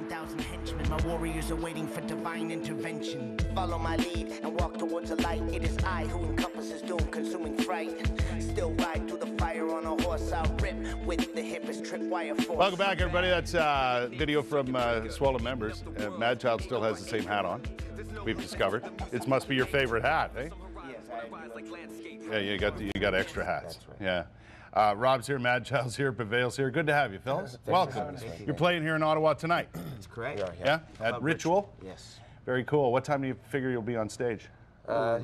10,000 henchmen. My warriors are waiting for divine intervention. Follow my lead and walk towards the light. It is I who encompasses doom, consuming fright. Still ride through the fire on a horse. I'll rip with the hippest tripwire force. Welcome back, everybody. That's video from Swollen Members. Madchild still has the same hat on. We've discovered. It must be your favorite hat, eh? Yeah, you got extra hats. Right. Yeah. Rob's here, Madchild's here, Prevail's here. Good to have you, fellas. Welcome. You're playing here in Ottawa tonight. That's correct. Yeah? At Ritual? Yes. Very cool. What time do you figure you'll be on stage?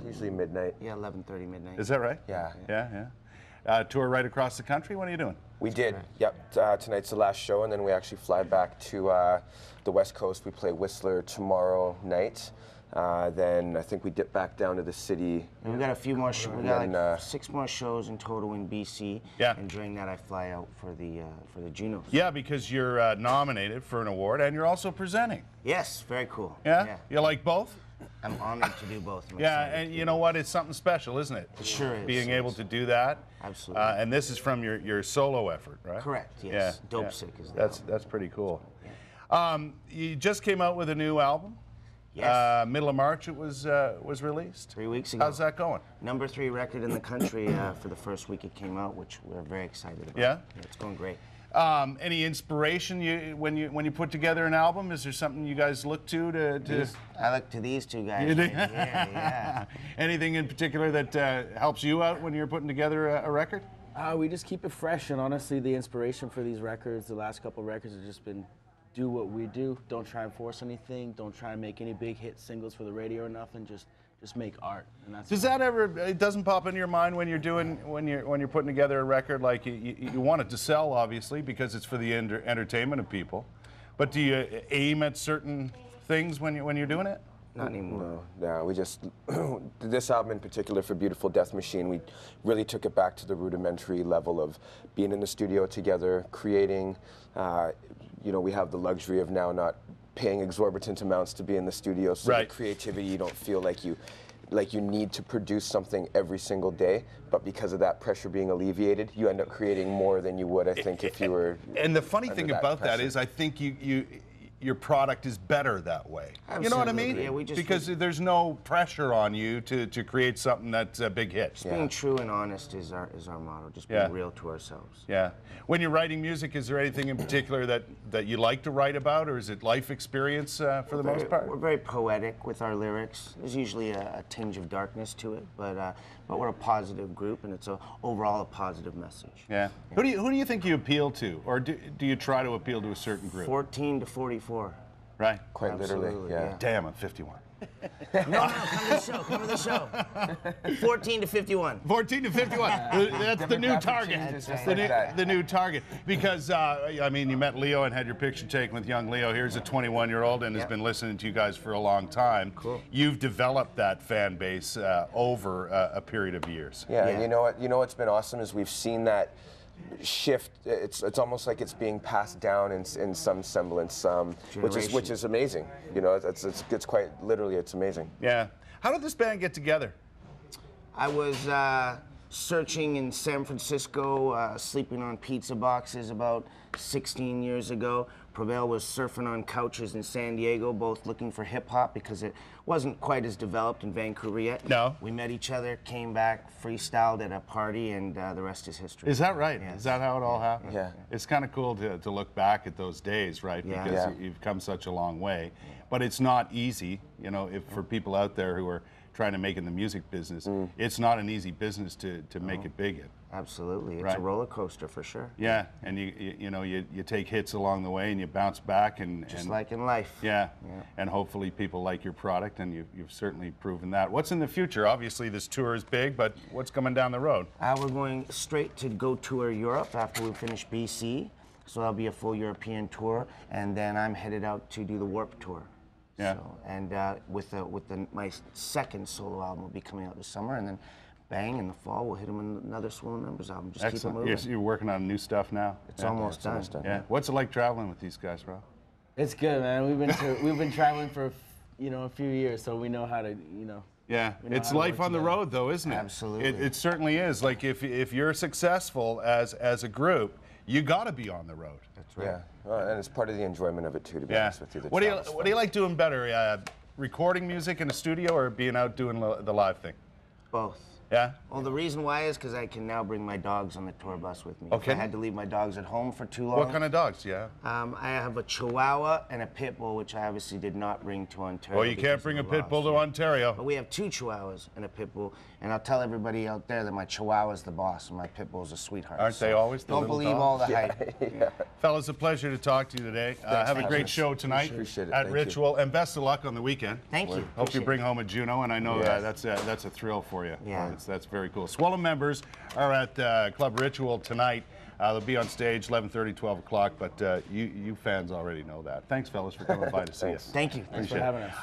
Usually midnight. Yeah, 11:30 midnight. Is that right? Yeah. Tour right across the country? What are you doing? We did. Yep. Tonight's the last show, and then we actually fly back to the West Coast. We play Whistler tomorrow night. Then I think we dip back down to the city. And we got a few more. We got like 6 more shows in total in BC. Yeah. And during that, I fly out for the Junos. Yeah, because you're nominated for an award, and you're also presenting. Yes, very cool. Yeah. You like both? I'm honored to do both. And you know what? It's something special, isn't it? It sure is. Being able to do that. Absolutely. And this is from your solo effort, right? Correct. Yes. Yeah. Dope Sick is that. That's pretty cool. Yeah. You just came out with a new album. Yes. Middle of March it was released. 3 weeks ago. How's that going? Number 3 record in the country for the first week it came out, which we're very excited about. Yeah? It's going great. Any inspiration when you put together an album? Is there something you guys look to? I look to these two guys. Right here, yeah. Anything in particular that helps you out when you're putting together a record? We just keep it fresh, and honestly, the inspiration for these records, the last couple of records, have just been do what we do. Don't try and force anything. Don't try and make any big hit singles for the radio or nothing. Just make art. And that's Does that ever? It doesn't pop into your mind when you're doing when you're putting together a record, like you want it to sell, obviously, because it's for the entertainment of people. But do you aim at certain things when you're doing it? Not anymore. No, we just, this album in particular for Beautiful Death Machine, we really took it back to the rudimentary level of being in the studio together, creating. We have the luxury of now not paying exorbitant amounts to be in the studio, so right. The creativity, you don't feel like you need to produce something every single day, but because of that pressure being alleviated, you end up creating more than you would, I think, if you were. And the funny thing about that is, I think your product is better that way. Absolutely. You know what I mean? Yeah, because there's no pressure on you to create something that's a big hit. Just being true and honest is our motto. Just being real to ourselves. Yeah. When you're writing music, is there anything in particular that you like to write about, or is it life experience for the most part? We're very poetic with our lyrics. There's usually a tinge of darkness to it, but we're a positive group, and it's overall a positive message. Yeah. Who do you think you appeal to, or do you try to appeal to a certain group? 14 to 44. Right. Quite Absolutely, literally, yeah. Damn, I'm 51. No, come to the show. 14 to 51. 14 to 51. That's the new target. That's the new target. Because, you met Leo and had your picture taken with young Leo. Here's a 21-year-old and has been listening to you guys for a long time. Cool. You've developed that fan base over a period of years. Yeah, and you know what's been awesome is we've seen that shift. It's almost like it's being passed down in some semblance, which is amazing. It's quite literally, it's amazing. Yeah. How did this band get together? I was searching in San Francisco, sleeping on pizza boxes about 16 years ago. Prevail was surfing on couches in San Diego, both looking for hip-hop because it wasn't quite as developed in Vancouver yet. No. We met each other, came back, freestyled at a party, and the rest is history. Is that right? Yes. Is that how it all happened? Yeah. It's kind of cool to look back at those days, right? Yeah. Because you've come such a long way. But it's not easy, for people out there who are trying to make it in the music business. It's not an easy business to make it big in. Absolutely. It's Right. a roller coaster for sure. Yeah, and you take hits along the way and you bounce back and Just like in life. yeah, and hopefully people like your product, and you've certainly proven that. What's in the future? Obviously this tour is big, but what's coming down the road? We're going straight to go tour Europe after we finish BC. So that'll be a full European tour, and then I'm headed out to do the Warp Tour. Yeah. So, and my second solo album will be coming out this summer, and then bang, in the fall we'll hit them with another Swollen Members album. Just keep it moving. Yes, you're working on new stuff now. It's almost done. Yeah. What's it like traveling with these guys, Rob? It's good, man. We've been traveling for a few years, so we know how to Yeah, it's life on the road, though, isn't it? Absolutely. It certainly is. Like if you're successful as a group, you got to be on the road. That's right. Yeah, and it's part of the enjoyment of it too, to be Yeah. honest with you. What do you like doing better? Recording music in the studio or being out doing the live thing? Both. Yeah? Well, the reason why is because I can now bring my dogs on the tour bus with me. Okay. If I had to leave my dogs at home for too long. What kind of dogs do you have? I have a Chihuahua and a Pit Bull, which I obviously did not bring to Ontario. Well, you can't because bring a of the pit bull laws. to Ontario. But we have 2 Chihuahuas and a Pit Bull, and I'll tell everybody out there that my Chihuahua's the boss and my Pit Bull's a sweetheart. Aren't they always the Don't little believe dogs? all the hype. Fellas, a pleasure to talk to you today. Have a for great having show us. tonight Appreciate it. at Thank you. Ritual, and best of luck on the weekend. Thank you. Hope you Appreciate bring it. home a Juno, and I know Yes. that's a thrill for you. Yeah. That's very cool. Swollen members are at Club Ritual tonight. They'll be on stage 11:30, 12 o'clock, but you fans already know that. Thanks, fellas, for coming by to see us. Thank you. Thanks for Appreciate it. having us.